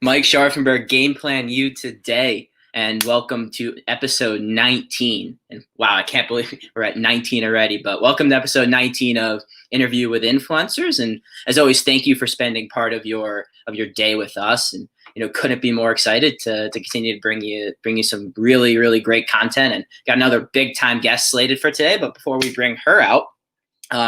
Mike Scharfenberg, Game Plan You today, and welcome to episode 19. And wow, I can't believe we're at 19 already, but welcome to episode 19 of Interview with Influencers. And as always, thank you for spending part of your day with us. And couldn't be more excited to continue to bring you some really great content. And got another big time guest slated for today. But before we bring her out,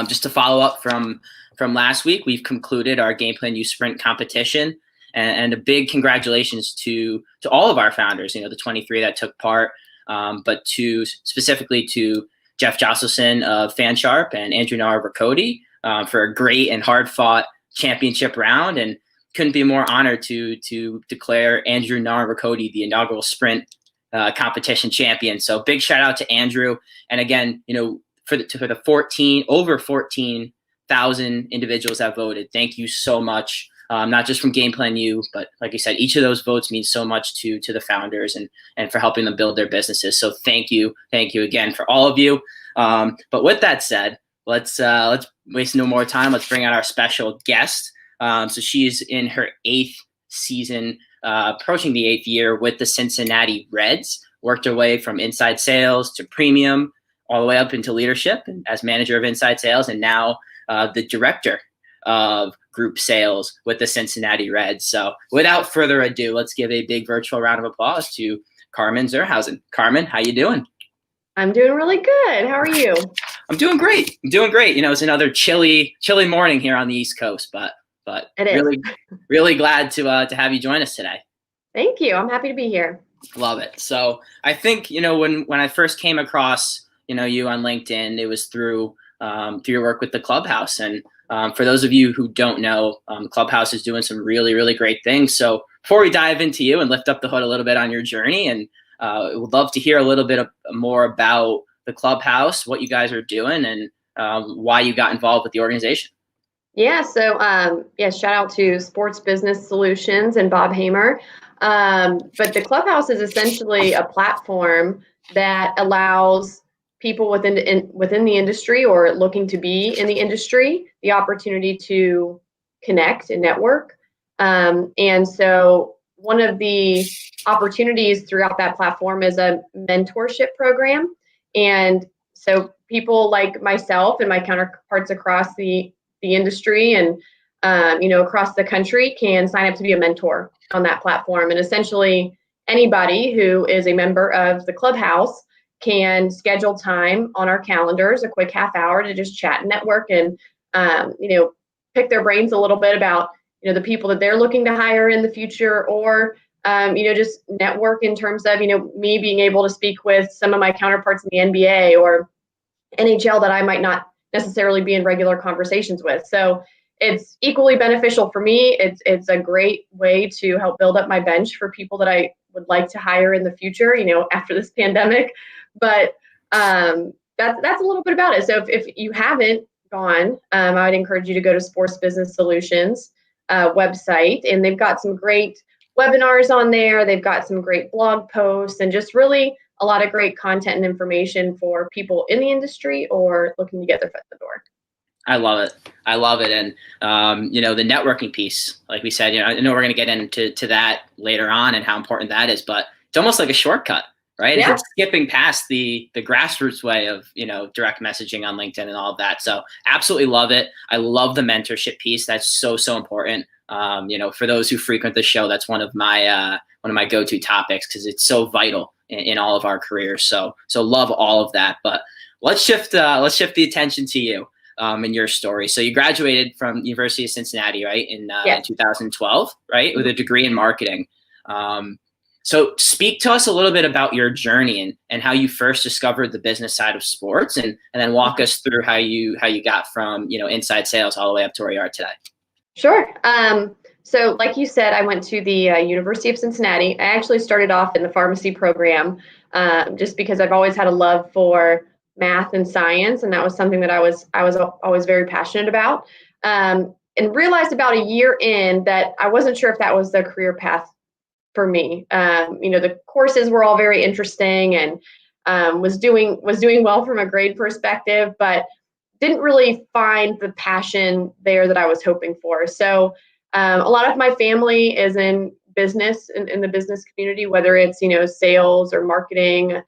just to follow up from last week, we've concluded our Game Plan You Sprint competition. And a big congratulations to all of our founders, the 23 that took part, but specifically to Jeff Josselson of FanSharp and Andrew Narver-Cody for a great and hard-fought championship round. And couldn't be more honored to declare Andrew Narver-Cody the inaugural sprint competition champion. So big shout out to Andrew. And again, for the over 14,000 individuals that voted, thank you so much. Not just from Game Plan You, but like you said, each of those votes means so much to the founders and for helping them build their businesses. So thank you again for all of you. But with that said, let's waste no more time. Let's bring out our special guest. So she's in her 8th season, approaching the 8th year with the Cincinnati Reds. Worked her way from inside sales to premium, all the way up into leadership and as manager of inside sales, and now the director of group sales with the Cincinnati Reds. So without further ado, let's give a big virtual round of applause to Carmen Zerhusen. Carmen, how you doing? I'm doing really good. How are you? I'm doing great. It's another chilly morning here on the East Coast, but really glad to have you join us today. Thank you. I'm happy to be here. Love it. So I think, when I first came across, you on LinkedIn, it was through your work with the Clubhouse. And for those of you who don't know, Clubhouse is doing some really great things. So before we dive into you and lift up the hood a little bit on your journey, and would love to hear a little bit more about the Clubhouse, what you guys are doing, and why you got involved with the organization. Yeah. So shout out to Sports Business Solutions and Bob Hamer. But the Clubhouse is essentially a platform that allows people within the industry or looking to be in the industry the opportunity to connect and network. And so one of the opportunities throughout that platform is a mentorship program. And so people like myself and my counterparts across the industry and across the country can sign up to be a mentor on that platform. And essentially anybody who is a member of the Clubhouse can schedule time on our calendars, a quick half hour to just chat and network and, pick their brains a little bit about, the people that they're looking to hire in the future, or, just network in terms of, me being able to speak with some of my counterparts in the NBA or NHL that I might not necessarily be in regular conversations with. So it's equally beneficial for me. It's a great way to help build up my bench for people that I would like to hire in the future, after this pandemic. But that's a little bit about it. So if you haven't gone, I would encourage you to go to Sports Business Solutions website, and they've got some great webinars on there. They've got some great blog posts and just really a lot of great content and information for people in the industry or looking to get their foot in the door. I love it. And, the networking piece, like we said, I know we're going to get into that later on and how important that is, but it's almost like a shortcut, right? Yeah. It's skipping past the grassroots way of, direct messaging on LinkedIn and all of that. So absolutely love it. I love the mentorship piece. That's so important. For those who frequent the show, that's one of my go-to topics because it's so vital in all of our careers. So love all of that, but let's shift the attention to you. In your story. So you graduated from University of Cincinnati, right? In 2012, right? With a degree in marketing. So speak to us a little bit about your journey and how you first discovered the business side of sports and then walk us through how you got from, inside sales all the way up to where you are today. Sure. So like you said, I went to the University of Cincinnati. I actually started off in the pharmacy program just because I've always had a love for math and science, and that was something that I was always very passionate about, and realized about a year in that I wasn't sure if that was the career path for me. The courses were all very interesting and was doing well from a grade perspective, but didn't really find the passion there that I was hoping for. So a lot of my family is in business in the business community, whether it's, sales or marketing,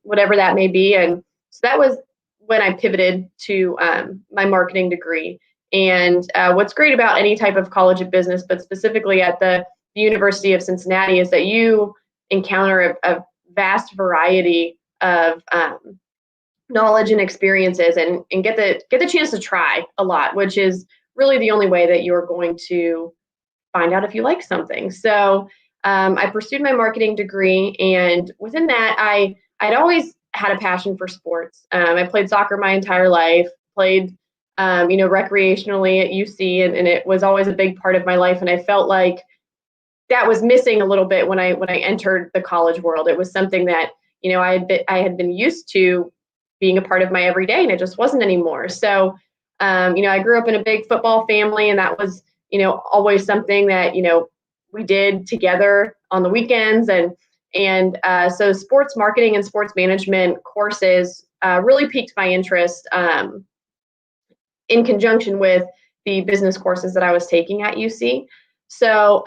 whatever that may be. And so that was when I pivoted to my marketing degree. And what's great about any type of college of business, but specifically at the University of Cincinnati, is that you encounter a vast variety of knowledge and experiences, and get the chance to try a lot, which is really the only way that you're going to find out if you like something. So I pursued my marketing degree, and within that, I'd always had a passion for sports. I played soccer my entire life, played recreationally at UC, and it was always a big part of my life. And I felt like that was missing a little bit when I entered the college world. It was something that I had been used to being a part of my everyday, and it just wasn't anymore. So I grew up in a big football family, and that was always something that we did together on the weekends, and so sports marketing and sports management courses really piqued my interest in conjunction with the business courses that I was taking at UC. So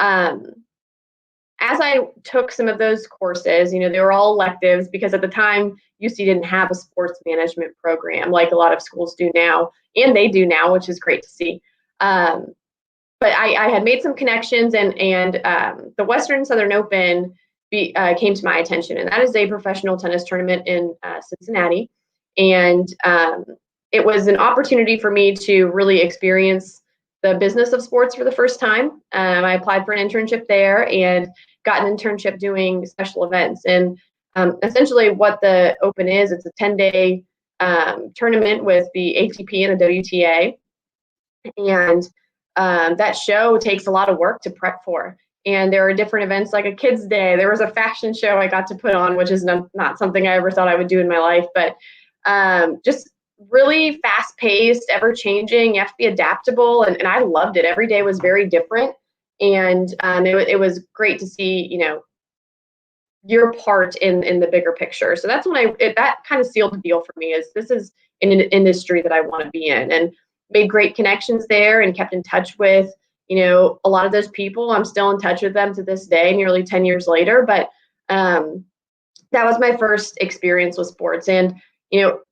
as I took some of those courses, they were all electives, because at the time UC didn't have a sports management program like a lot of schools do now, and they do now, which is great to see. But I had made some connections, and the Western Southern Open came to my attention, and that is a professional tennis tournament in Cincinnati. And it was an opportunity for me to really experience the business of sports for the first time. I applied for an internship there and got an internship doing special events. And essentially what the Open is, it's a 10-day tournament with the ATP and the WTA. And that show takes a lot of work to prep for. And there are different events like a kids' day. There was a fashion show I got to put on, which is not something I ever thought I would do in my life, but just really fast-paced, ever-changing. You have to be adaptable, and I loved it. Every day was very different, and it was great to see, your part in the bigger picture. So that's when that kind of sealed the deal for me. Is this is an industry that I want to be in, and made great connections there, and kept in touch with a lot of those people. I'm still in touch with them to this day, nearly 10 years later. But that was my first experience with sports. And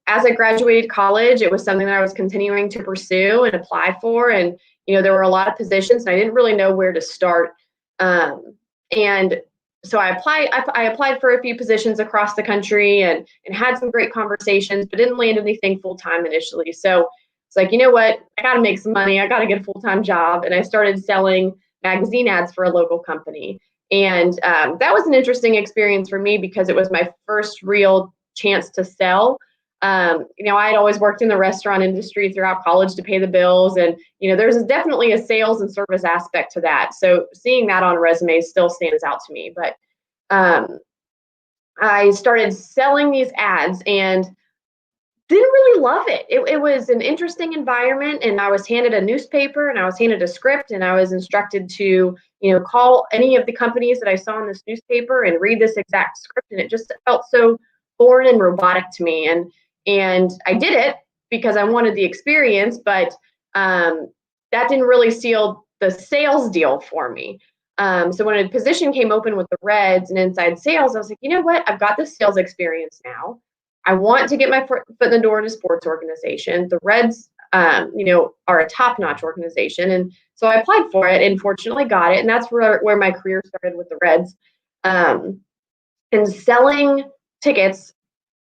as I graduated college, it was something that I was continuing to pursue and apply for. And there were a lot of positions, and I didn't really know where to start. And so I applied for a few positions across the country, and had some great conversations, but didn't land anything full-time initially. So it's like, what? I got to make some money. I got to get a full-time job. And I started selling magazine ads for a local company. And that was an interesting experience for me, because it was my first real chance to sell. I had always worked in the restaurant industry throughout college to pay the bills. And, there's definitely a sales and service aspect to that. So seeing that on a resume still stands out to me. But I started selling these ads and didn't really love it. It was an interesting environment, and I was handed a newspaper, and I was handed a script, and I was instructed to, call any of the companies that I saw in this newspaper and read this exact script. And it just felt so foreign and robotic to me. And I did it because I wanted the experience, but that didn't really seal the sales deal for me. So when a position came open with the Reds and inside sales, I was like, you know what? I've got this sales experience now. I want to get my foot in the door in a sports organization. The Reds, are a top-notch organization. And so I applied for it and fortunately got it. And that's where my career started with the Reds. And selling tickets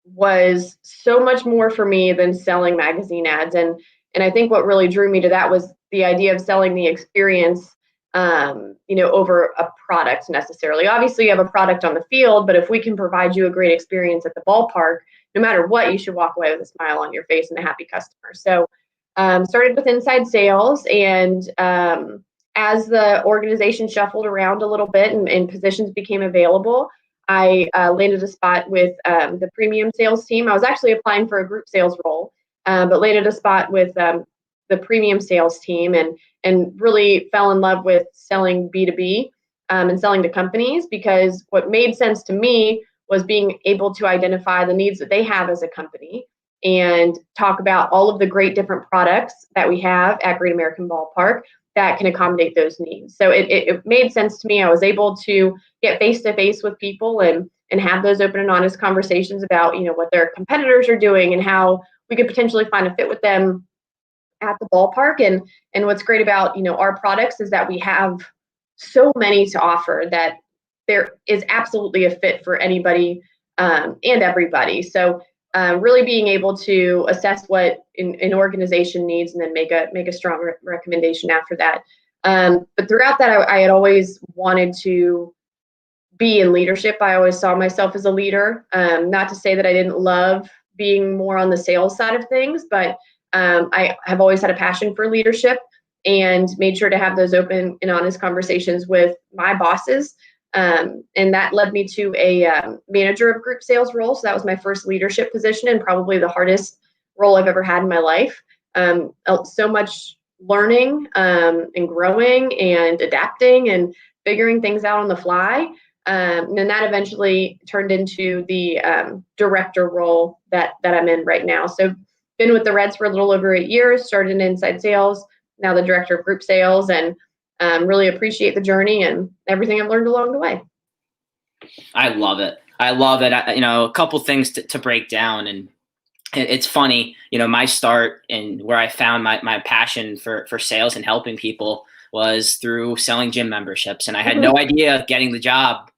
was so much more for me than selling magazine ads. And I think what really drew me to that was the idea of selling the experience, over a product necessarily. Obviously, you have a product on the field, but if we can provide you a great experience at the ballpark, no matter what, you should walk away with a smile on your face and a happy customer. So started with inside sales, and as the organization shuffled around a little bit and positions became available, I landed a spot with the premium sales team. I was actually applying for a group sales role, but landed a spot with the premium sales team, and really fell in love with selling B2B and selling to companies, because what made sense to me was being able to identify the needs that they have as a company and talk about all of the great different products that we have at Great American Ballpark, that can accommodate those needs. So it made sense to me. I was able to get face to face with people and have those open and honest conversations about, what their competitors are doing and how we could potentially find a fit with them at the ballpark. And what's great about, our products is that we have so many to offer that there is absolutely a fit for anybody and everybody. So really being able to assess what an organization needs and then make a strong recommendation after that. But throughout that, I had always wanted to be in leadership. I always saw myself as a leader. Not to say that I didn't love being more on the sales side of things, but I have always had a passion for leadership and made sure to have those open and honest conversations with my bosses. And that led me to a manager of group sales role. So that was my first leadership position and probably the hardest role I've ever had in my life. So much learning and growing and adapting and figuring things out on the fly. And then that eventually turned into the director role that I'm in right now. So been with the Reds for a little over 8 years, started in inside sales, now the director of group sales, and really appreciate the journey and everything I've learned along the way. I love it. A couple things to break down, and it's funny, my start and where I found my passion for sales and helping people was through selling gym memberships. And I had no idea getting the job,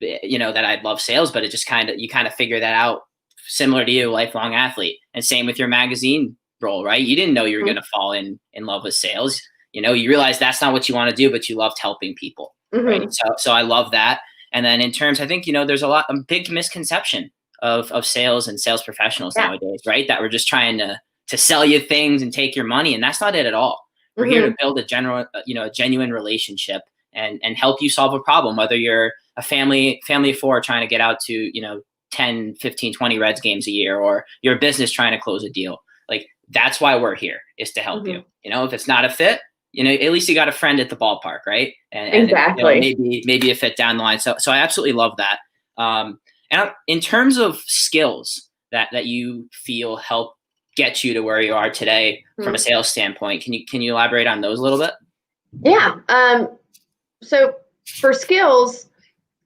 that I'd love sales, but it just you kind of figure that out, similar to you, lifelong athlete. And same with your magazine role, right? You didn't know you were going to fall in love with sales. You realize that's not what you want to do, but you loved helping people, right? So I love that. And then in terms, I think, there's a big misconception of sales and sales professionals nowadays, right? That we're just trying to sell you things and take your money. And that's not it at all. We're here to build a genuine relationship and help you solve a problem, whether you're a family of four trying to get out to, 10, 15, 20 Reds games a year, or you're a business trying to close a deal. Like, that's why we're here, is to help you. If it's not a fit, at least you got a friend at the ballpark, right? And exactly. Maybe a fit down the line. So I absolutely love that. And in terms of skills that you feel help get you to where you are today from a sales standpoint, can you elaborate on those a little bit? Yeah. So for skills,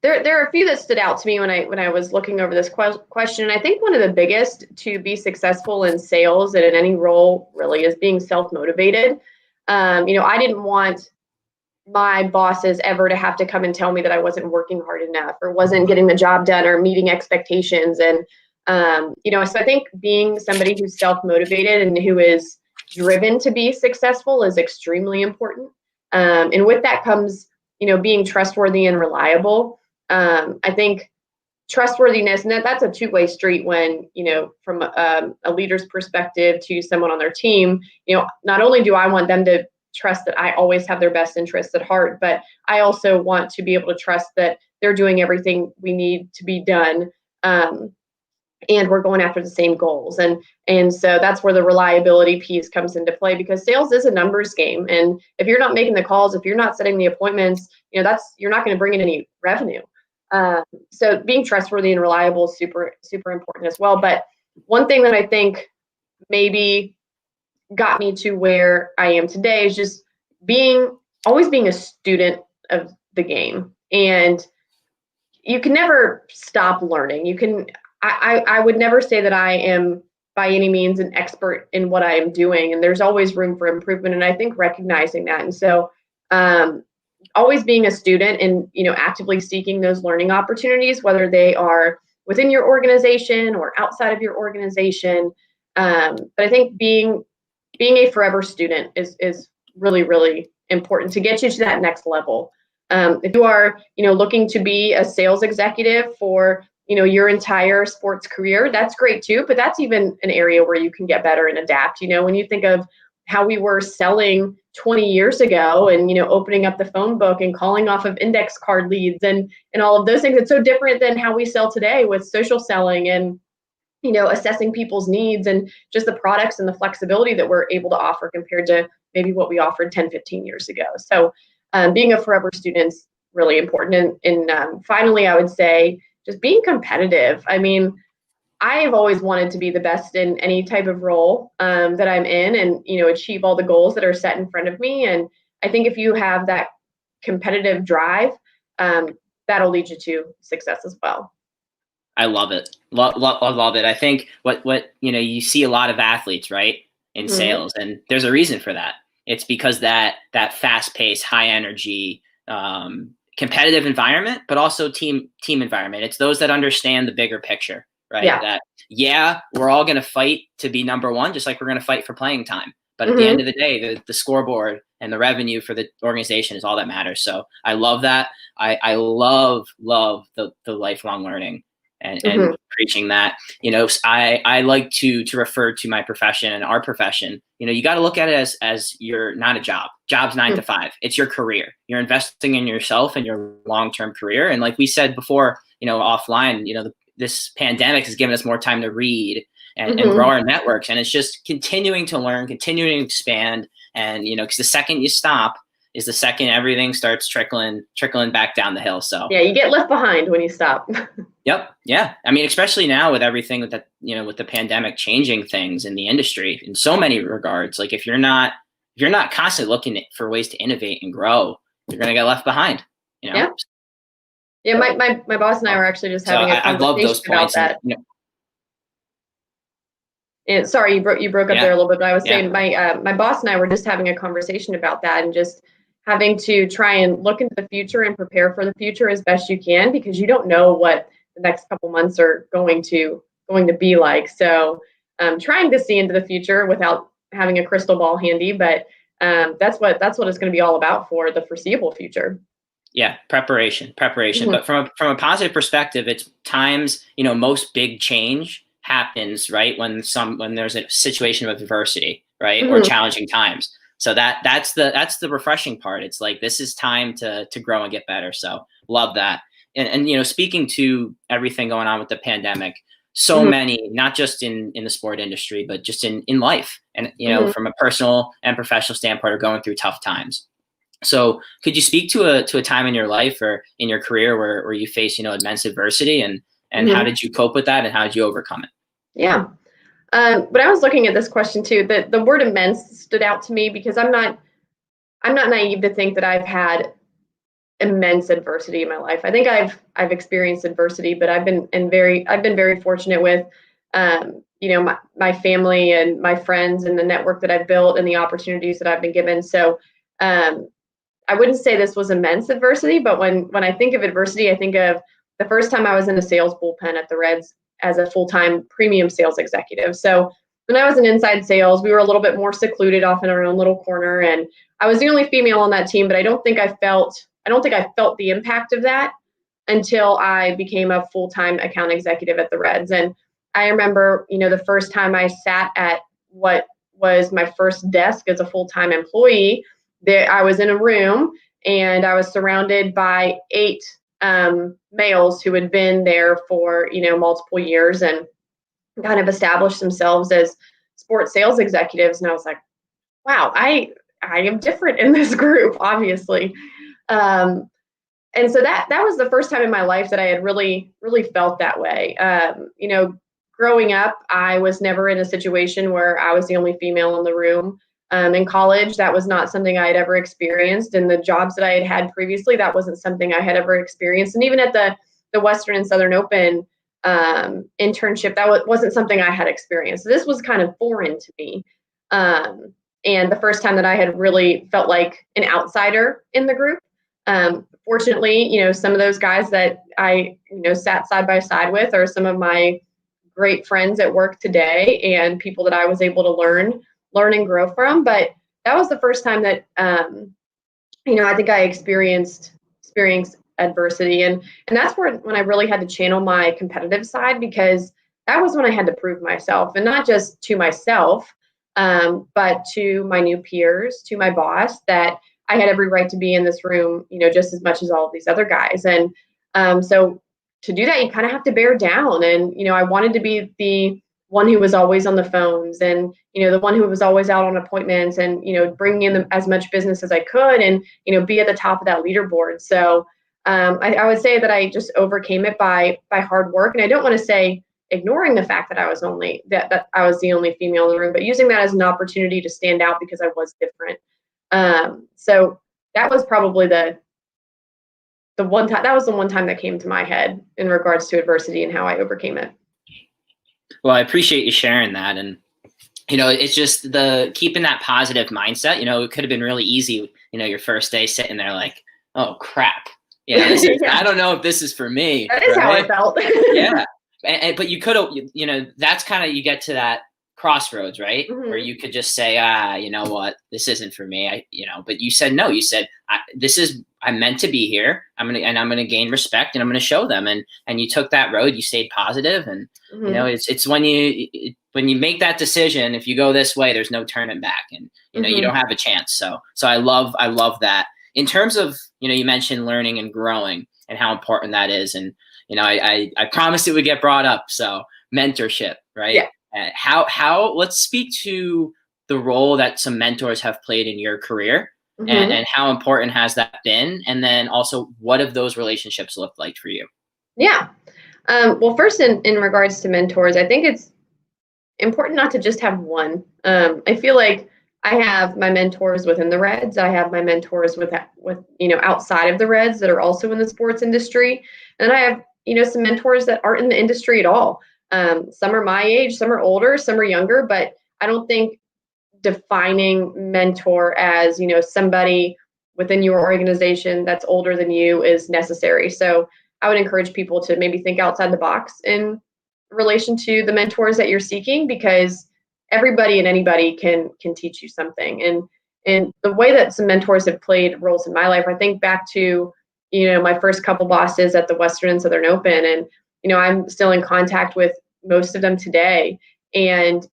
there are a few that stood out to me when I was looking over this question. And I think one of the biggest to be successful in sales and in any role really is being self-motivated. I didn't want my bosses ever to have to come and tell me that I wasn't working hard enough or wasn't getting the job done or meeting expectations. And, so I think being somebody who's self-motivated and who is driven to be successful is extremely important. And with that comes, being trustworthy and reliable. I think trustworthiness, and that's a two-way street when, from a leader's perspective to someone on their team, not only do I want them to trust that I always have their best interests at heart, but I also want to be able to trust that they're doing everything we need to be done. And we're going after the same goals. And so that's where the reliability piece comes into play, because sales is a numbers game. And if you're not making the calls, if you're not setting the appointments, you're not going to bring in any revenue. So being trustworthy and reliable is super, super important as well. But one thing that I think maybe got me to where I am today is just always being a student of the game. And you can never stop learning. I would never say that I am by any means an expert in what I am doing, and there's always room for improvement. And I think recognizing that. And so always being a student and, actively seeking those learning opportunities, whether they are within your organization or outside of your organization. But I think being a forever student is really, really important to get you to that next level. If you are, looking to be a sales executive for, your entire sports career, that's great too. But that's even an area where you can get better and adapt. When you think of how we were selling 20 years ago and, opening up the phone book and calling off of index card leads and all of those things, it's so different than how we sell today with social selling and, assessing people's needs and just the products and the flexibility that we're able to offer compared to maybe what we offered 10, 15 years ago. So being a forever student's really important. And finally, I would say just being competitive. I mean, I've always wanted to be the best in any type of role that I'm in and, achieve all the goals that are set in front of me. And I think if you have that competitive drive, that'll lead you to success as well. I love it. Love it. I think what you see a lot of athletes, right, in sales, and there's a reason for that. It's because that fast-paced, high-energy, competitive environment, but also team environment. It's those that understand the bigger picture, right? That we're all going to fight to be number one, just like we're going to fight for playing time. But at the end of the day, the scoreboard and the revenue for the organization is all that matters. So I love that. I love the lifelong learning and preaching that. I like to refer to my profession and our profession. You got to look at it as you're not a job. Job's 9 to 5. It's your career. You're investing in yourself and your long-term career. And like we said before, offline, this pandemic has given us more time to read and grow our networks. And it's just continuing to learn, continuing to expand. And, because the second you stop is the second everything starts trickling back down the hill. So yeah, you get left behind when you stop. Yep. Yeah. I mean, especially now with everything with the pandemic changing things in the industry in so many regards, like if you're not constantly looking for ways to innovate and grow, you're going to get left behind, Yeah. Yeah. My boss and I were actually just having a conversation I love those points about that. And sorry, you broke up there a little bit, but I was saying my boss and I were just having a conversation about that and just having to try and look into the future and prepare for the future as best you can, because you don't know what the next couple months are going to be like. So trying to see into the future without having a crystal ball handy, but that's what it's going to be all about for the foreseeable future. Yeah, preparation. But from a positive perspective, it's times, most big change happens right when there's a situation of adversity, right, or challenging times. So that's the refreshing part. It's like, this is time to grow and get better. So love that. And speaking to everything going on with the pandemic, so many, not just in the sport industry, but just in life, and from a personal and professional standpoint, are going through tough times. So could you speak to a time in your life or in your career where you faced immense adversity, and how did you cope with that, and how did you overcome it? Yeah. But I was looking at this question too. The word immense stood out to me because I'm not naive to think that I've had immense adversity in my life. I think I've experienced adversity, but I've been very fortunate with my family and my friends and the network that I've built and the opportunities that I've been given. So I wouldn't say this was immense adversity, but when I think of adversity, I think of the first time I was in a sales bullpen at the Reds as a full-time premium sales executive. So when I was in inside sales, we were a little bit more secluded off in our own little corner, and I was the only female on that team, but I don't think I felt the impact of that until I became a full-time account executive at the Reds. And I remember, the first time I sat at what was my first desk as a full-time employee, I was in a room and I was surrounded by 8 males who had been there for, multiple years and kind of established themselves as sports sales executives. And I was like, wow, I am different in this group, obviously. And so that was the first time in my life that I had really, really felt that way. Growing up, I was never in a situation where I was the only female in the room. In college, that was not something I had ever experienced. In the jobs that I had had previously, that wasn't something I had ever experienced. And even at the Western and Southern Open internship, that wasn't something I had experienced. So this was kind of foreign to me. And the first time that I had really felt like an outsider in the group. Fortunately, some of those guys that I, sat side by side with are some of my great friends at work today and people that I was able to learn and grow from. But that was the first time that, I think I experienced adversity. And that's when I really had to channel my competitive side, because that was when I had to prove myself, and not just to myself, but to my new peers, to my boss, that I had every right to be in this room, just as much as all of these other guys. And so to do that, you kind of have to bear down. And, I wanted to be the one who was always on the phones, and, the one who was always out on appointments, and, bringing in as much business as I could, and, be at the top of that leaderboard. So I would say that I just overcame it by hard work. And I don't want to say ignoring the fact that I was that I was the only female in the room, but using that as an opportunity to stand out because I was different. So that was probably the one time, that was the one time that came to my head in regards to adversity and how I overcame it. Well, I appreciate you sharing that. And, it's just keeping that positive mindset. It could have been really easy, your first day sitting there like, oh crap. I don't know if this is for me. That is how I felt. Yeah. But you could have, that's kind of, you get to that crossroads, right? Mm-hmm. Where you could just say, you know what, this isn't for me. But you said, no, you said, I'm meant to be here. I'm going to gain respect and I'm going to show them. And you took that road, you stayed positive. And, mm-hmm. It's when you make that decision, if you go this way, there's no turning back, and, mm-hmm. you don't have a chance. So I love that. In terms of, you mentioned learning and growing and how important that is. And, I promised it would get brought up. So mentorship, right? Yeah. How let's speak to the role that some mentors have played in your career, mm-hmm. and how important has that been? And then also, what have those relationships looked like for you? Yeah. Well, first in regards to mentors, I think it's important not to just have one. I feel like I have my mentors within the Reds. I have my mentors with outside of the Reds that are also in the sports industry, and I have some mentors that aren't in the industry at all. Some are my age, some are older, some are younger, but I don't think defining mentor as somebody within your organization that's older than you is necessary. So I would encourage people to maybe think outside the box in relation to the mentors that you're seeking, because everybody and anybody can teach you something. And the way that some mentors have played roles in my life, I think back to my first couple bosses at the Western and Southern Open, and I'm still in contact with most of them today. And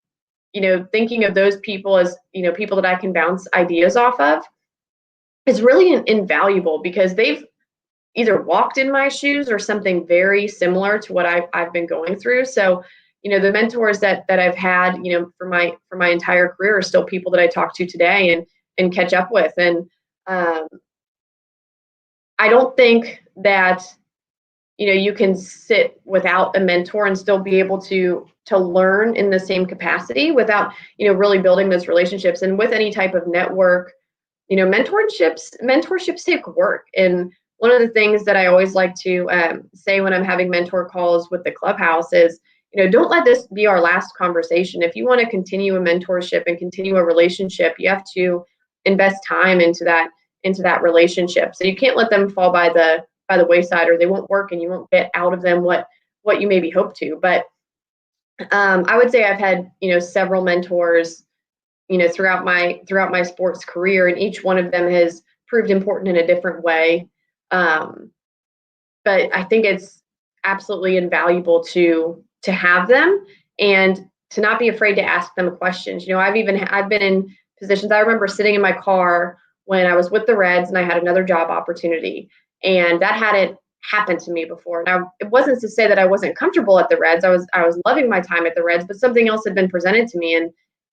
thinking of those people as people that I can bounce ideas off of is really invaluable, because they've either walked in my shoes or something very similar to what I've been going through. So, the mentors that I've had, for my entire career are still people that I talk to today and catch up with. And I don't think that, you can sit without a mentor and still be able to learn in the same capacity without, really building those relationships. And with any type of network, mentorships take work. And one of the things that I always like to say when I'm having mentor calls with the Clubhouse is, don't let this be our last conversation. If you want to continue a mentorship and continue a relationship, you have to invest time into that relationship. So you can't let them fall by the wayside, or they won't work and you won't get out of them what you maybe hope to. But I would say I've had, several mentors, throughout my sports career, and each one of them has proved important in a different way. But I think it's absolutely invaluable to have them and to not be afraid to ask them questions. I've been in positions. I remember sitting in my car when I was with the Reds and I had another job opportunity, and that hadn't happened to me before. Now, it wasn't to say that I wasn't comfortable at the Reds. I was loving my time at the Reds, but something else had been presented to me, and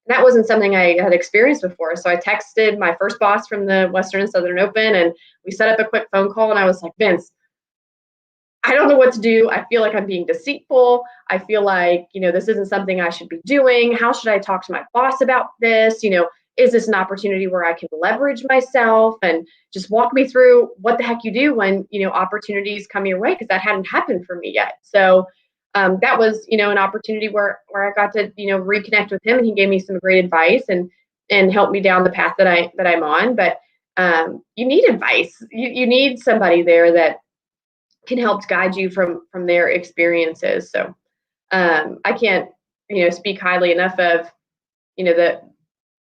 that wasn't something I had experienced before. So I texted my first boss from the Western and Southern Open, and we set up a quick phone call, and I was like, Vince, I don't know what to do. I feel like I'm being deceitful. I feel like, this isn't something I should be doing. How should I talk to my boss about this? Is this an opportunity where I can leverage myself? And just walk me through what the heck you do when, opportunities come your way, because that hadn't happened for me yet. So that was, an opportunity where I got to, reconnect with him, and he gave me some great advice and helped me down the path that I'm on. But you need advice. You need somebody there that can help guide you from their experiences. So I can't, speak highly enough of, the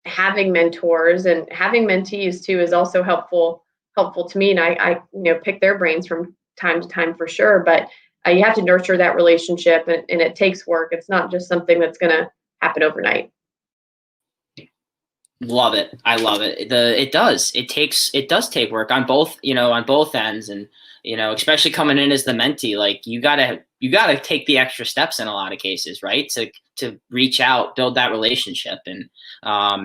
having mentors and having mentees too is also helpful to me. And I pick their brains from time to time for sure, but you have to nurture that relationship, and it takes work. It's not just something that's going to happen overnight. Love it. I love it. It does take work on both ends. And, especially coming in as the mentee, like you gotta take the extra steps in a lot of cases, right? To reach out, build that relationship. And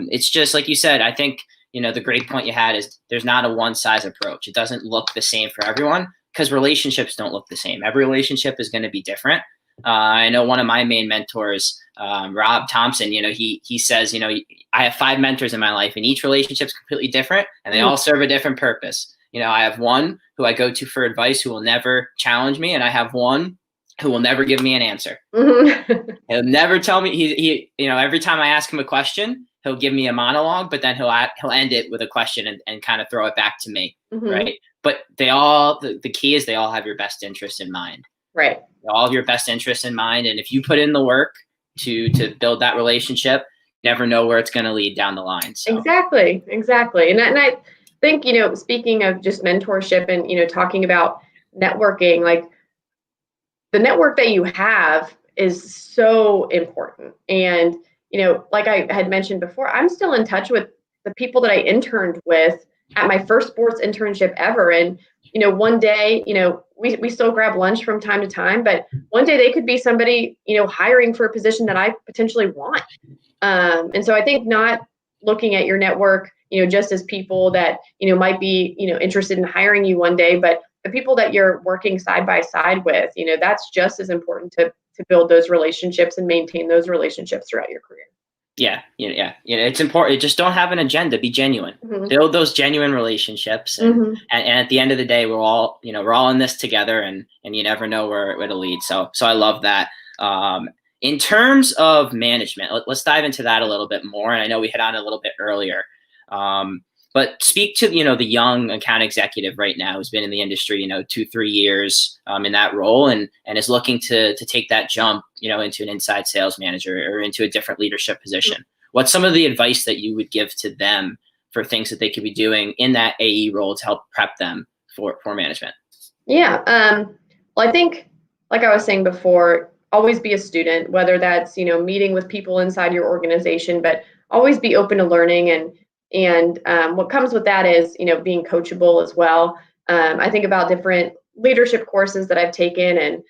it's just like you said, I think, the great point you had is there's not a one size approach. It doesn't look the same for everyone, because relationships don't look the same. Every relationship is going to be different. I know one of my main mentors, Rob Thompson, he says, I have 5 mentors in my life, and each relationship is completely different, and they all serve a different purpose. I have one who I go to for advice who will never challenge me, and I have one who will never give me an answer. He'll never tell me. He every time I ask him a question, he'll give me a monologue, but then he'll end it with a question and kind of throw it back to me, right? But the key is they all have your best interest in mind. Right. All of your best interests in mind, and if you put in the work to build that relationship, you never know where it's going to lead down the line. So. Exactly. And I think, speaking of just mentorship and, talking about networking, like the network that you have is so important. And, like I had mentioned before, I'm still in touch with the people that I interned with at my first sports internship ever. And, one day, we still grab lunch from time to time, but one day they could be somebody, hiring for a position that I potentially want. And so I think not looking at your network, just as people that, might be, interested in hiring you one day, but the people that you're working side by side with, that's just as important to build those relationships and maintain those relationships throughout your career. Yeah. It's important. Just don't have an agenda. Be genuine. Build those genuine relationships. And at the end of the day, we're all in this together, and you never know where it'll lead. So I love that. In terms of management, let's dive into that a little bit more. And I know we hit on it a little bit earlier. But speak to, the young account executive right now who's been in the industry, 2-3 years in that role and is looking to take that jump, into an inside sales manager or into a different leadership position. What's some of the advice that you would give to them for things that they could be doing in that AE role to help prep them for management? Yeah. Well, I think, like I was saying before, always be a student, whether that's, meeting with people inside your organization, but always be open to learning. And what comes with that is, being coachable as well. I think about different leadership courses that I've taken, and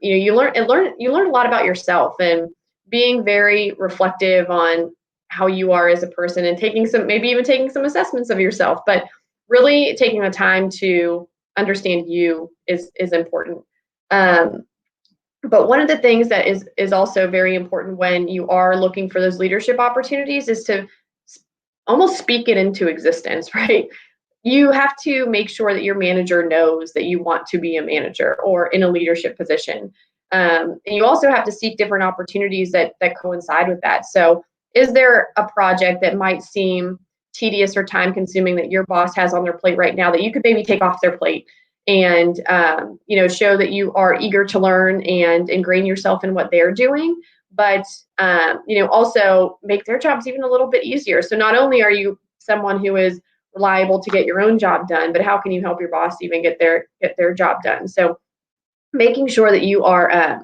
you learn a lot about yourself and being very reflective on how you are as a person, and maybe even taking some assessments of yourself, but really taking the time to understand you is important. But one of the things that is also very important when you are looking for those leadership opportunities is to almost speak it into existence, right? You have to make sure that your manager knows that you want to be a manager or in a leadership position. And you also have to seek different opportunities that coincide with that. So is there a project that might seem tedious or time consuming that your boss has on their plate right now that you could maybe take off their plate and show that you are eager to learn and ingrain yourself in what they're doing, but also make their jobs even a little bit easier. So not only are you someone who is reliable to get your own job done, but how can you help your boss even get their job done? So making sure that you are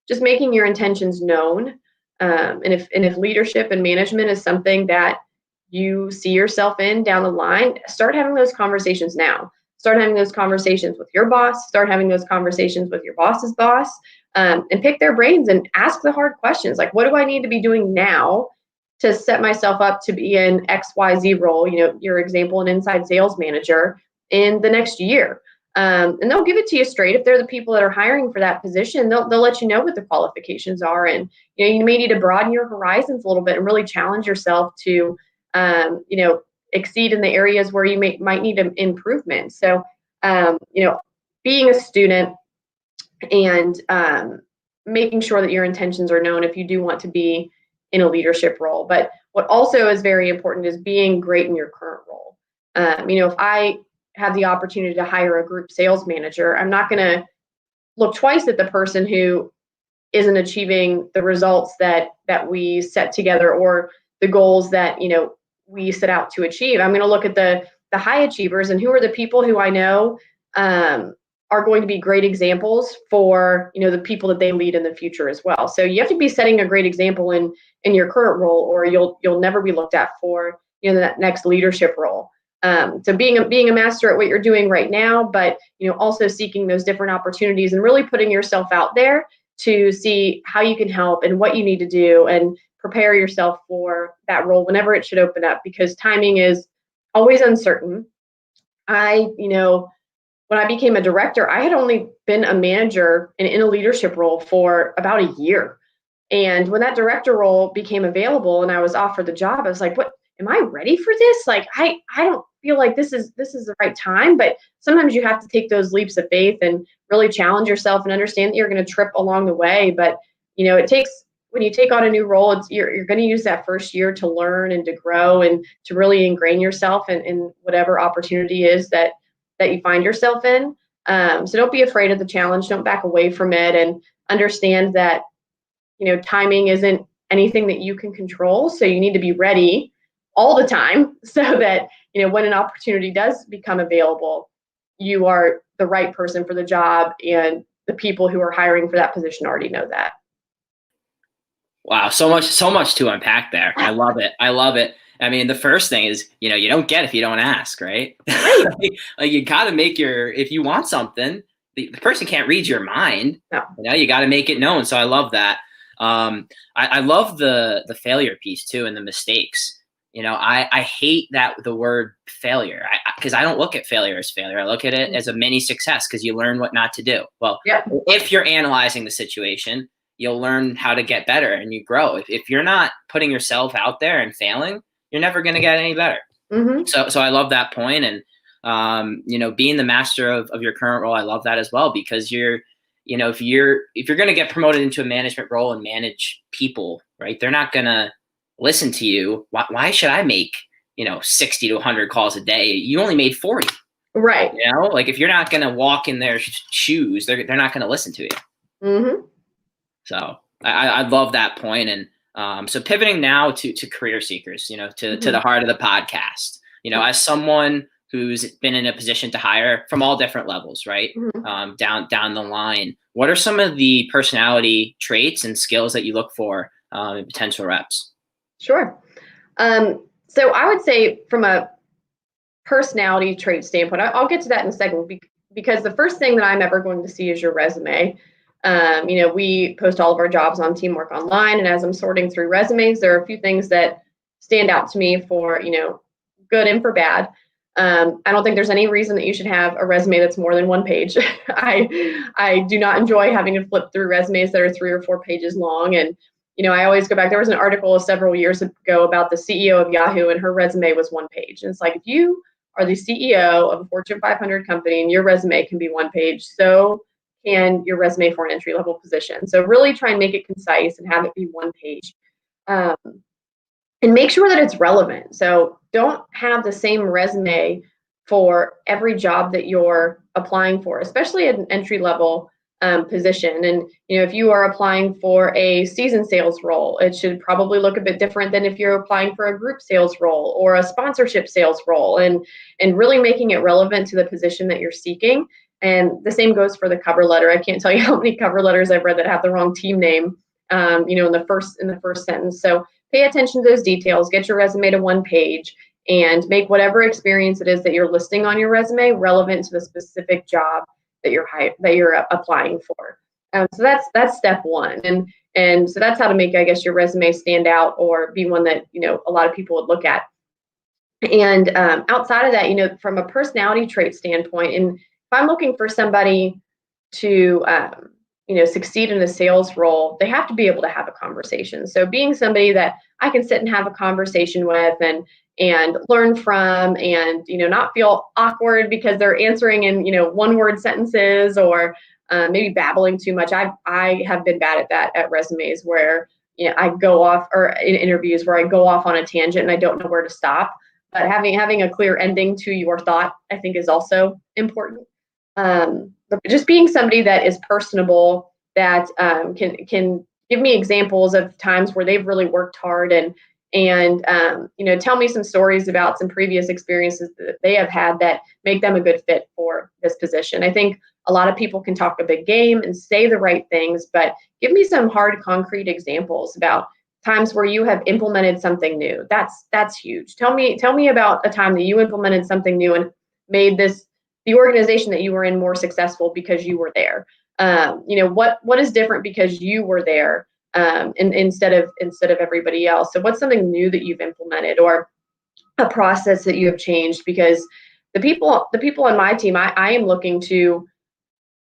just making your intentions known. And if leadership and management is something that you see yourself in down the line, start having those conversations now. Start having those conversations with your boss. Start having those conversations with your boss's boss, and pick their brains and ask the hard questions. Like, what do I need to be doing now to set myself up to be in XYZ role? Your example, an inside sales manager in the next year. And they'll give it to you straight. If they're the people that are hiring for that position, they'll let you know what the qualifications are. And, you may need to broaden your horizons a little bit and really challenge yourself to, exceed in the areas where you might need an improvement. So, being a student and making sure that your intentions are known if you do want to be in a leadership role. But what also is very important is being great in your current role. If I have the opportunity to hire a group sales manager, I'm not going to look twice at the person who isn't achieving the results that we set together or the goals that we set out to achieve. I'm going to look at the high achievers and who are the people who I know are going to be great examples for the people that they lead in the future as well. So you have to be setting a great example in your current role, or you'll never be looked at for that next leadership role. So being a master at what you're doing right now, but also seeking those different opportunities and really putting yourself out there to see how you can help and what you need to do and prepare yourself for that role whenever it should open up, because timing is always uncertain. When I became a director, I had only been a manager and in a leadership role for about a year. And when that director role became available and I was offered the job, I was like, what, am I ready for this? Like, I don't feel like this is the right time, but sometimes you have to take those leaps of faith and really challenge yourself and understand that you're going to trip along the way. But, it takes, when you take on a new role, you're going to use that first year to learn and to grow and to really ingrain yourself in whatever opportunity is that you find yourself in. So don't be afraid of the challenge. Don't back away from it, and understand that, timing isn't anything that you can control. So you need to be ready all the time so that, when an opportunity does become available, you are the right person for the job, and the people who are hiring for that position already know that. Wow, so much to unpack there. I love it. I love it. I mean, the first thing is, you don't get if you don't ask, right? Right. Like you got to if you want something, the person can't read your mind. No. You got to make it known. So I love that. I love the failure piece too, and the mistakes. I hate the word failure, because I don't look at failure as failure. I look at it as a mini success, because you learn what not to do. Well, if you're analyzing the situation, you'll learn how to get better and you grow. If you're not putting yourself out there and failing, you're never going to get any better. Mm-hmm. So I love that point. And, being the master of your current role, I love that as well, because if you're going to get promoted into a management role and manage people, right, they're not going to listen to you. Why should I make, 60 to 100 calls a day? You only made 40. Right. Like if you're not going to walk in their shoes, they're not going to listen to you. Mm-hmm. So I love that point. And so pivoting now to career seekers, to the heart of the podcast, as someone who's been in a position to hire from all different levels, right? Mm-hmm. Down the line, what are some of the personality traits and skills that you look for in potential reps? Sure. So I would say, from a personality trait standpoint, I'll get to that in a second, because the first thing that I'm ever going to see is your resume. We post all of our jobs on Teamwork Online, and as I'm sorting through resumes, there are a few things that stand out to me for, good and for bad. I don't think there's any reason that you should have a resume that's more than one page. I do not enjoy having to flip through resumes that are 3 or 4 pages long. And, I always go back. There was an article several years ago about the CEO of Yahoo, and her resume was 1 page. And it's like, if you are the CEO of a Fortune 500 company and your resume can be 1 page, so can your resume for an entry-level position. So really try and make it concise and have it be 1 page. And make sure that it's relevant. So don't have the same resume for every job that you're applying for, especially at an entry-level position. And if you are applying for a seasoned sales role, it should probably look a bit different than if you're applying for a group sales role or a sponsorship sales role, and really making it relevant to the position that you're seeking. And the same goes for the cover letter. I can't tell you how many cover letters I've read that have the wrong team name, in the first sentence. So pay attention to those details. Get your resume to 1 page, and make whatever experience it is that you're listing on your resume relevant to the specific job that you're applying for. So that's step 1, and so that's how to make, I guess, your resume stand out or be one that a lot of people would look at. And outside of that, from a personality trait standpoint, and if I'm looking for somebody to succeed in a sales role, they have to be able to have a conversation. So being somebody that I can sit and have a conversation with and learn from, and not feel awkward because they're answering in 1-word sentences, or maybe babbling too much. I have been bad at that at resumes, where I go off, or in interviews where I go off on a tangent and I don't know where to stop. But having a clear ending to your thought, I think, is also important. But just being somebody that is personable, that can give me examples of times where they've really worked hard, and tell me some stories about some previous experiences that they have had that make them a good fit for this position. I think a lot of people can talk a big game and say the right things, but give me some hard, concrete examples about times where you have implemented something new. That's huge. Tell me about a time that you implemented something new and made the organization that you were in more successful because you were there. What is different because you were there, instead of everybody else. So what's something new that you've implemented, or a process that you have changed? Because the people on my team, I am looking to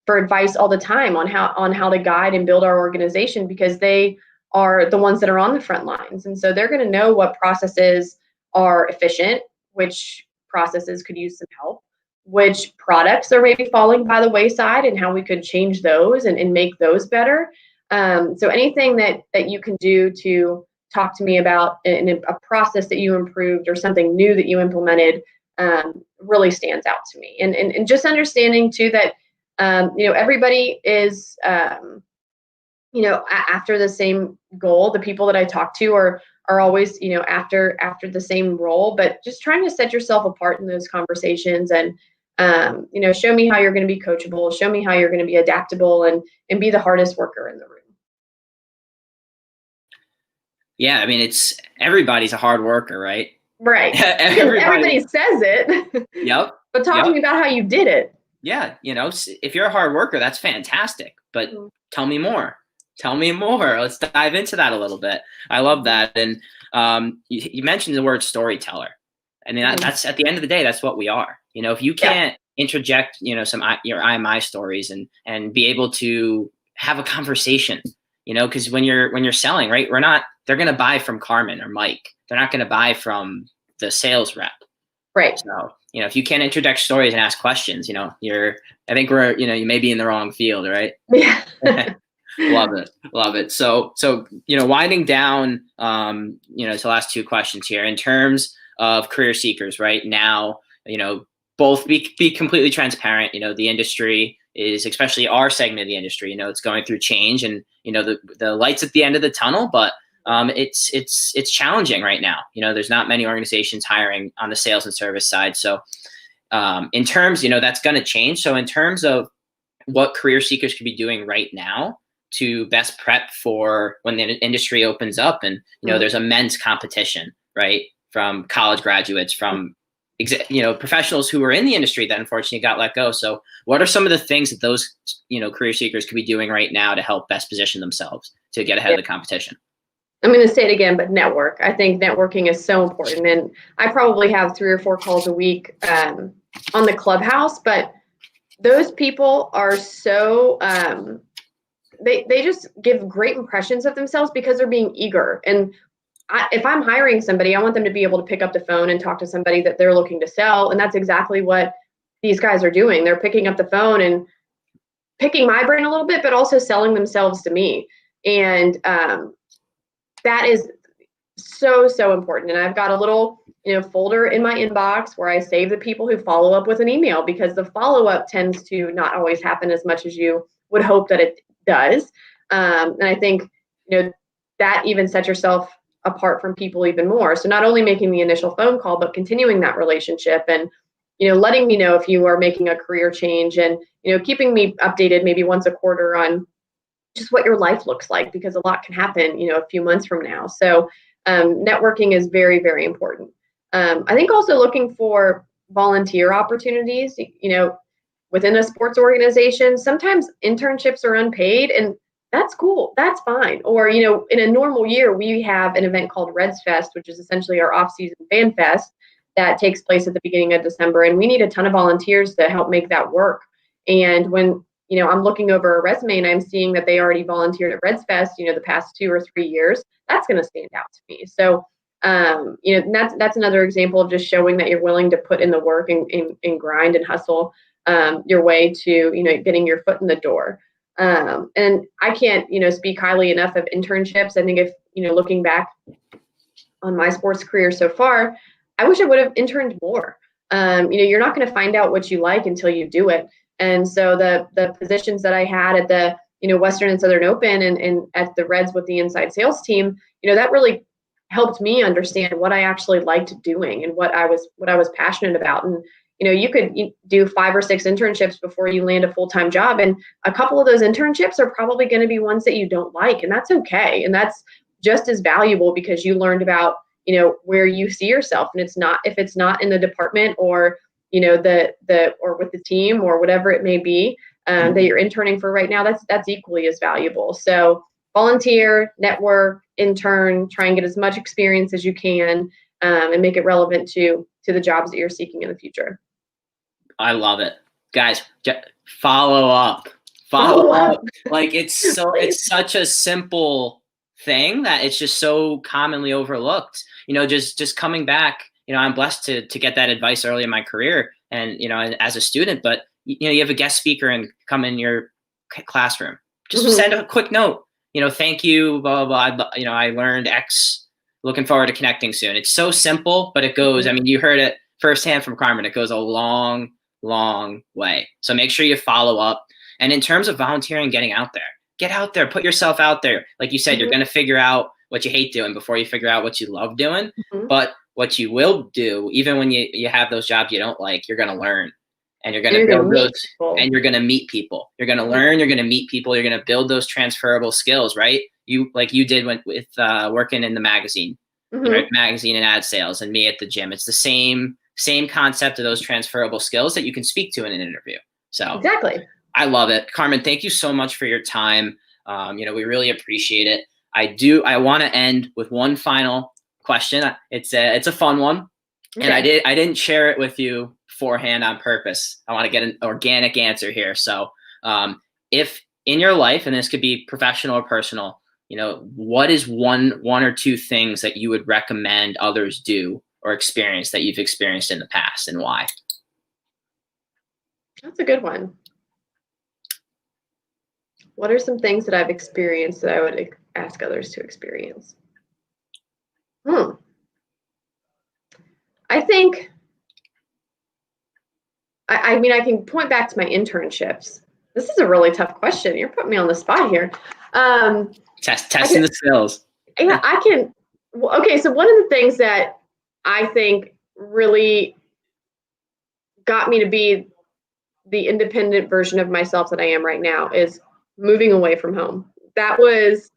for advice all the time on how to guide and build our organization, because they are the ones that are on the front lines. And so they're going to know what processes are efficient, which processes could use some help, which products are maybe falling by the wayside, and how we could change those and make those better. So anything that you can do to talk to me about a process that you improved or something new that you implemented really stands out to me. And just understanding too that everybody is after the same goal. The people that I talk to are always after the same role, but just trying to set yourself apart in those conversations and show me how you're going to be coachable, show me how you're going to be adaptable, and be the hardest worker in the room. Yeah, I mean, everybody's a hard worker, right? Right. Everybody says it. Yep. But talk to me about how you did it. Yeah, if you're a hard worker, that's fantastic. But tell me more. Tell me more. Let's dive into that a little bit. I love that. And you mentioned the word storyteller. I mean, that's at the end of the day, that's what we are. If you can't interject, some your IMI stories and be able to have a conversation, because when you're selling, right, they're going to buy from Carmen or Mike. They're not going to buy from the sales rep. Right. So, if you can't interject stories and ask questions, I think you may be in the wrong field, right? Yeah. Love it. So, winding down, to the last two questions here in terms of career seekers right now, both be completely transparent. The industry is, especially our segment of the industry, it's going through change, and, the light's at the end of the tunnel, but it's challenging right now. There's not many organizations hiring on the sales and service side. So in terms, that's going to change. So in terms of what career seekers could be doing right now to best prep for when the industry opens up, and, there's immense competition, right? From college graduates, from professionals who were in the industry that unfortunately got let go. So what are some of the things that those, career seekers could be doing right now to help best position themselves to get ahead of the competition? I'm going to say it again, but network. I think networking is so important. And I probably have 3 or 4 calls a week on the Clubhouse, but those people are so, they just give great impressions of themselves because they're being eager. And if I'm hiring somebody, I want them to be able to pick up the phone and talk to somebody that they're looking to sell. And that's exactly what these guys are doing. They're picking up the phone and picking my brain a little bit, but also selling themselves to me. And that is so, so important. And I've got a little, folder in my inbox where I save the people who follow up with an email, because the follow-up tends to not always happen as much as you would hope that it does. And I think, that even sets yourself apart from people even more. So not only making the initial phone call, but continuing that relationship and, letting me know if you are making a career change, and, keeping me updated maybe once a quarter on just what your life looks like, because a lot can happen, a few months from now. So networking is very, very important. I think also looking for volunteer opportunities, within a sports organization. Sometimes internships are unpaid, and that's cool. That's fine. Or, in a normal year, we have an event called Reds Fest, which is essentially our off-season fan fest that takes place at the beginning of December. And we need a ton of volunteers to help make that work. And when, I'm looking over a resume and I'm seeing that they already volunteered at Reds Fest, the past 2 or 3 years, that's going to stand out to me. So, that's another example of just showing that you're willing to put in the work and grind and hustle your way to, getting your foot in the door. And I can't, speak highly enough of internships. I think if, looking back on my sports career so far, I wish I would have interned more. You're not going to find out what you like until you do it. And so the positions that I had at the, Western and Southern Open and at the Reds with the inside sales team, that really helped me understand what I actually liked doing and what I was passionate about. And, you could do 5 or 6 internships before you land a full-time job. And a couple of those internships are probably going to be ones that you don't like. And that's okay. And that's just as valuable, because you learned about, where you see yourself. And if it's not in the department or, or with the team or whatever it may be that you're interning for right now, that's equally as valuable. So volunteer, network, intern, try and get as much experience as you can, and make it relevant to the jobs that you're seeking in the future. I love it. Guys, follow up. Like it's such a simple thing that it's just so commonly overlooked. Just coming back, I'm blessed to get that advice early in my career and, as a student, but you have a guest speaker and come in your classroom, just send a quick note, thank you, blah, blah, blah. I learned X, looking forward to connecting soon. It's so simple, but it goes, I mean, you heard it firsthand from Carmen, it goes a long, long way. So make sure you follow up. And in terms of volunteering, get out there, put yourself out there. Like you said, you're going to figure out what you hate doing before you figure out what you love doing. But what you will do, even when you have those jobs you don't like, you're going to learn, and you're going to build those, and you're going to meet people. You're going to learn, you're going to meet people, you're going to build those transferable skills, right? Like you did with working in the magazine, magazine and ad sales, and me at the gym. It's the same concept of those transferable skills that you can speak to in an interview. So exactly. I love it. Carmen, thank you so much for your time. We really appreciate it. I want to end with one final question. It's a fun one. Okay. And I didn't share it with you beforehand on purpose. I want to get an organic answer here. So if in your life, and this could be professional or personal, what is one or two things that you would recommend others do or experience that you've experienced in the past, and why? That's a good one. What are some things that I've experienced that I would ask others to experience? I think, I mean, I can point back to my internships. This is a really tough question. You're putting me on the spot here. Testing the skills. Yeah, I can. Okay, so one of the things that I think really got me to be the independent version of myself that I am right now is moving away from home. That was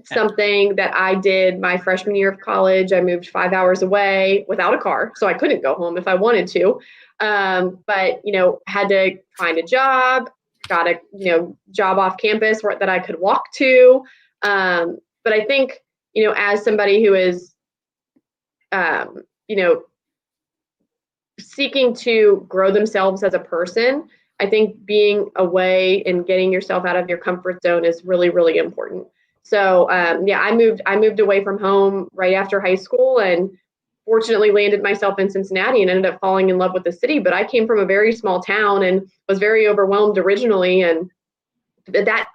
something that I did my freshman year of college. I moved 5 hours away without a car, so I couldn't go home if I wanted to. But had to find a job, got a job off campus that I could walk to. But I think as somebody who is seeking to grow themselves as a person, I think being away and getting yourself out of your comfort zone is really, really important. So I moved away from home right after high school, and fortunately landed myself in Cincinnati and ended up falling in love with the city. But I came from a very small town and was very overwhelmed originally, and that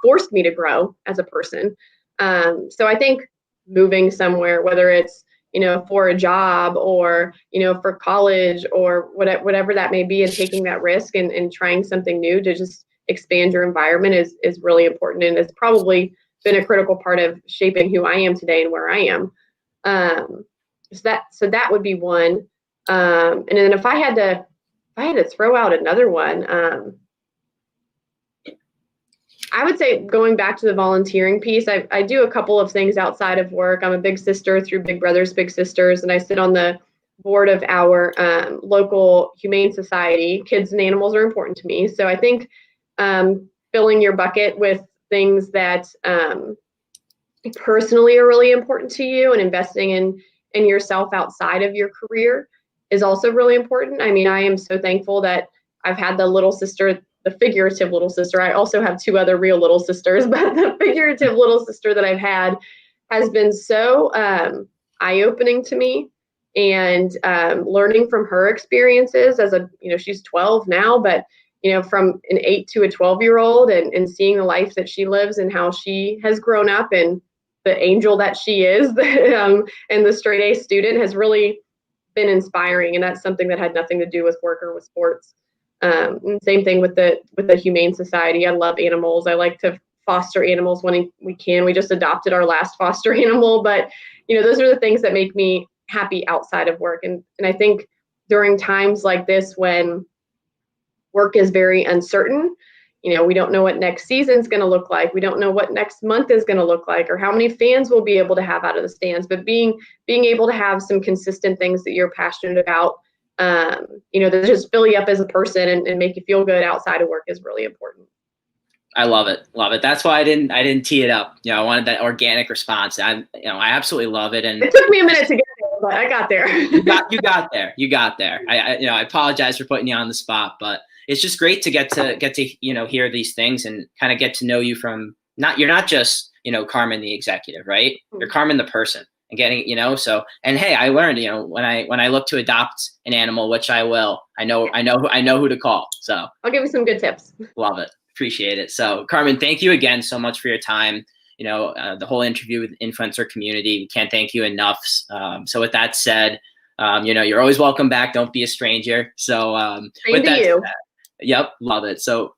forced me to grow as a person. So I think moving somewhere, whether it's for a job or, for college or whatever that may be, and taking that risk and trying something new to just expand your environment is really important. And it's probably been a critical part of shaping who I am today and where I am. So that would be one. And then if I had to throw out another one, I would say going back to the volunteering piece, I do a couple of things outside of work. I'm a big sister through Big Brothers Big Sisters, and I sit on the board of our local humane society. Kids and animals are important to me. So I think filling your bucket with things that personally are really important to you and investing in yourself outside of your career is also really important. I mean, I am so thankful that I've had the little sister, the figurative little sister. I also have two other real little sisters, but the figurative little sister that I've had has been so eye-opening to me, and learning from her experiences as she's 12 now, but from an 8 to a 12-year-old and seeing the life that she lives and how she has grown up and the angel that she is, and the straight A student has really been inspiring. And that's something that had nothing to do with work or with sports. Same thing with the Humane Society. I love animals. I like to foster animals when we can. We just adopted our last foster animal, but those are the things that make me happy outside of work. And I think during times like this, when work is very uncertain, we don't know what next season's going to look like. We don't know what next month is going to look like, or how many fans we'll be able to have out of the stands. But being able to have some consistent things that you're passionate about, that just fill you up as a person and make you feel good outside of work is really important. I love it. Love it. That's why I didn't tee it up. I wanted that organic response. I absolutely love it. And it took me a minute to get there, but I got there. You got there. You got there. I apologize for putting you on the spot, but it's just great to get to hear these things and kind of get to know you from you're not just, Carmen the executive, right? You're Carmen the person. And getting, so, and hey, I learned, when I look to adopt an animal, which I will, I know who to call. So I'll give you some good tips. love it. Appreciate it. So Carmen, thank you again so much for your time. The whole interview with influencer community, we can't thank you enough. So with that said, you're always welcome back. Don't be a stranger. So Same to you. Yep. Love it. So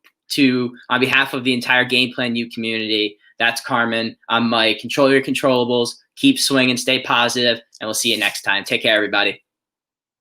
on behalf of the entire Game Plan U community, that's Carmen. I'm Mike. Control your controllables. Keep swinging, stay positive, and we'll see you next time. Take care, everybody.